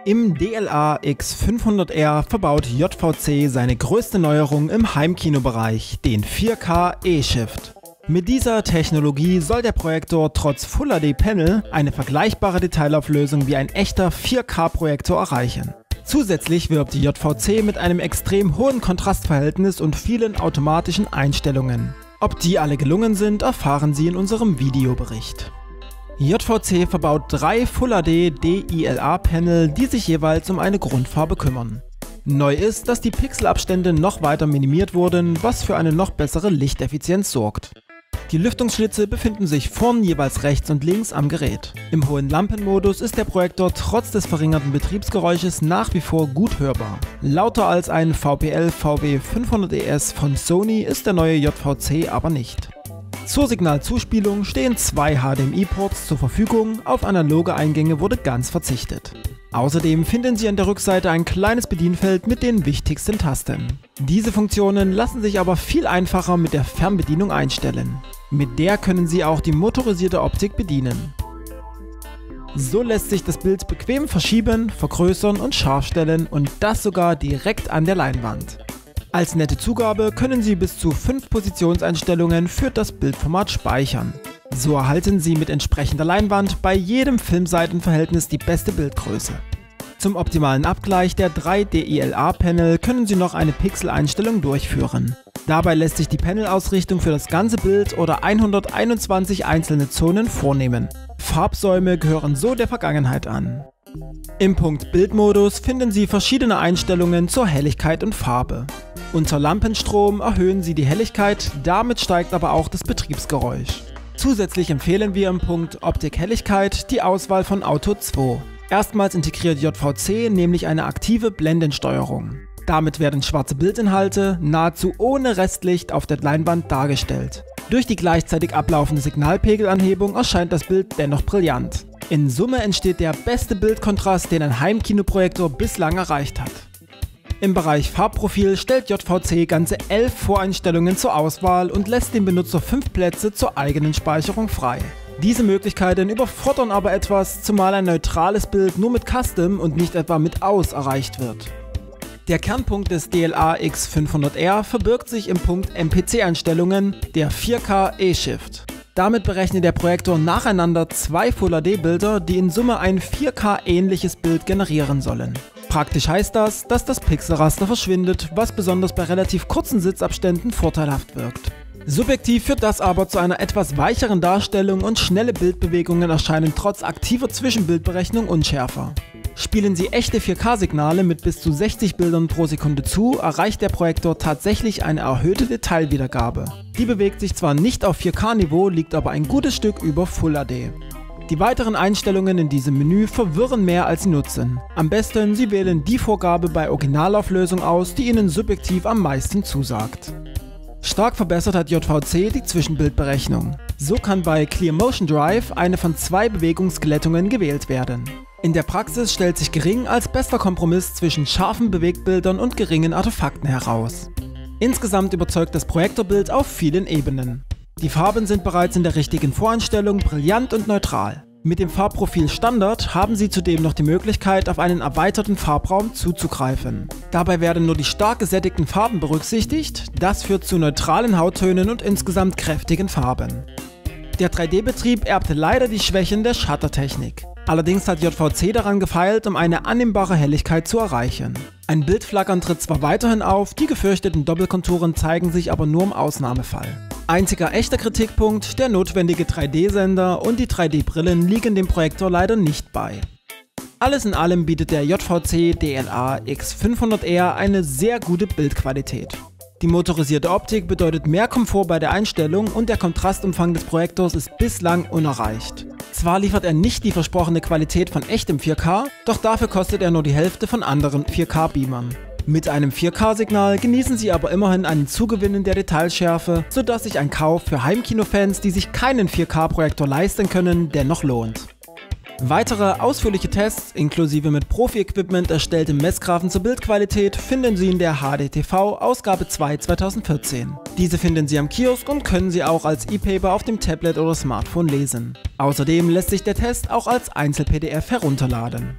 Im DLA X500R verbaut JVC seine größte Neuerung im Heimkinobereich, den 4K eShift. Mit dieser Technologie soll der Projektor trotz Full HD Panel eine vergleichbare Detailauflösung wie ein echter 4K-Projektor erreichen. Zusätzlich wirbt die JVC mit einem extrem hohen Kontrastverhältnis und vielen automatischen Einstellungen. Ob die alle gelungen sind, erfahren Sie in unserem Videobericht. JVC verbaut 3 Full HD DILA Panel, die sich jeweils um eine Grundfarbe kümmern. Neu ist, dass die Pixelabstände noch weiter minimiert wurden, was für eine noch bessere Lichteffizienz sorgt. Die Lüftungsschlitze befinden sich vorn jeweils rechts und links am Gerät. Im hohen Lampenmodus ist der Projektor trotz des verringerten Betriebsgeräusches nach wie vor gut hörbar. Lauter als ein VPL VW500ES von Sony ist der neue JVC aber nicht. Zur Signalzuspielung stehen 2 HDMI-Ports zur Verfügung, auf analoge Eingänge wurde ganz verzichtet. Außerdem finden Sie an der Rückseite ein kleines Bedienfeld mit den wichtigsten Tasten. Diese Funktionen lassen sich aber viel einfacher mit der Fernbedienung einstellen. Mit der können Sie auch die motorisierte Optik bedienen. So lässt sich das Bild bequem verschieben, vergrößern und scharf stellen und das sogar direkt an der Leinwand. Als nette Zugabe können Sie bis zu 5 Positionseinstellungen für das Bildformat speichern. So erhalten Sie mit entsprechender Leinwand bei jedem Filmseitenverhältnis die beste Bildgröße. Zum optimalen Abgleich der 3 DILA-Panel können Sie noch eine Pixel-Einstellung durchführen. Dabei lässt sich die Panelausrichtung für das ganze Bild oder 121 einzelne Zonen vornehmen. Farbsäume gehören so der Vergangenheit an. Im Punkt Bildmodus finden Sie verschiedene Einstellungen zur Helligkeit und Farbe. Unter Lampenstrom erhöhen Sie die Helligkeit, damit steigt aber auch das Betriebsgeräusch. Zusätzlich empfehlen wir im Punkt Optik-Helligkeit die Auswahl von Auto 2. Erstmals integriert JVC nämlich eine aktive Blendensteuerung. Damit werden schwarze Bildinhalte nahezu ohne Restlicht auf der Leinwand dargestellt. Durch die gleichzeitig ablaufende Signalpegelanhebung erscheint das Bild dennoch brillant. In Summe entsteht der beste Bildkontrast, den ein Heimkinoprojektor bislang erreicht hat. Im Bereich Farbprofil stellt JVC ganze 11 Voreinstellungen zur Auswahl und lässt dem Benutzer 5 Plätze zur eigenen Speicherung frei. Diese Möglichkeiten überfordern aber etwas, zumal ein neutrales Bild nur mit Custom und nicht etwa mit Aus erreicht wird. Der Kernpunkt des DLA X500R verbirgt sich im Punkt MPC-Einstellungen, der 4K eShift. Damit berechnet der Projektor nacheinander 2 Full HD Bilder, die in Summe ein 4K-ähnliches Bild generieren sollen. Praktisch heißt das, dass das Pixelraster verschwindet, was besonders bei relativ kurzen Sitzabständen vorteilhaft wirkt. Subjektiv führt das aber zu einer etwas weicheren Darstellung und schnelle Bildbewegungen erscheinen trotz aktiver Zwischenbildberechnung unschärfer. Spielen Sie echte 4K-Signale mit bis zu 60 Bildern pro Sekunde zu, erreicht der Projektor tatsächlich eine erhöhte Detailwiedergabe. Die bewegt sich zwar nicht auf 4K-Niveau, liegt aber ein gutes Stück über Full HD. Die weiteren Einstellungen in diesem Menü verwirren mehr als sie nutzen. Am besten, Sie wählen die Vorgabe bei Originalauflösung aus, die Ihnen subjektiv am meisten zusagt. Stark verbessert hat JVC die Zwischenbildberechnung. So kann bei Clear Motion Drive eine von 2 Bewegungsglättungen gewählt werden. In der Praxis stellt sich gering als bester Kompromiss zwischen scharfen Bewegtbildern und geringen Artefakten heraus. Insgesamt überzeugt das Projektorbild auf vielen Ebenen. Die Farben sind bereits in der richtigen Voreinstellung brillant und neutral. Mit dem Farbprofil Standard haben Sie zudem noch die Möglichkeit, auf einen erweiterten Farbraum zuzugreifen. Dabei werden nur die stark gesättigten Farben berücksichtigt, das führt zu neutralen Hauttönen und insgesamt kräftigen Farben. Der 3D-Betrieb erbte leider die Schwächen der Shuttertechnik. Allerdings hat JVC daran gefeilt, um eine annehmbare Helligkeit zu erreichen. Ein Bildflackern tritt zwar weiterhin auf, die gefürchteten Doppelkonturen zeigen sich aber nur im Ausnahmefall. Einziger echter Kritikpunkt, der notwendige 3D-Sender und die 3D-Brillen liegen dem Projektor leider nicht bei. Alles in allem bietet der JVC DLA X500R eine sehr gute Bildqualität. Die motorisierte Optik bedeutet mehr Komfort bei der Einstellung und der Kontrastumfang des Projektors ist bislang unerreicht. Zwar liefert er nicht die versprochene Qualität von echtem 4K, doch dafür kostet er nur die Hälfte von anderen 4K-Beamern. Mit einem 4K-Signal genießen Sie aber immerhin einen Zugewinn in der Detailschärfe, sodass sich ein Kauf für Heimkinofans, die sich keinen 4K-Projektor leisten können, dennoch lohnt. Weitere ausführliche Tests, inklusive mit Profi-Equipment erstelltem Messgraphen zur Bildqualität, finden Sie in der HDTV Ausgabe 2 2014. Diese finden Sie am Kiosk und können Sie auch als E-Paper auf dem Tablet oder Smartphone lesen. Außerdem lässt sich der Test auch als Einzel-PDF herunterladen.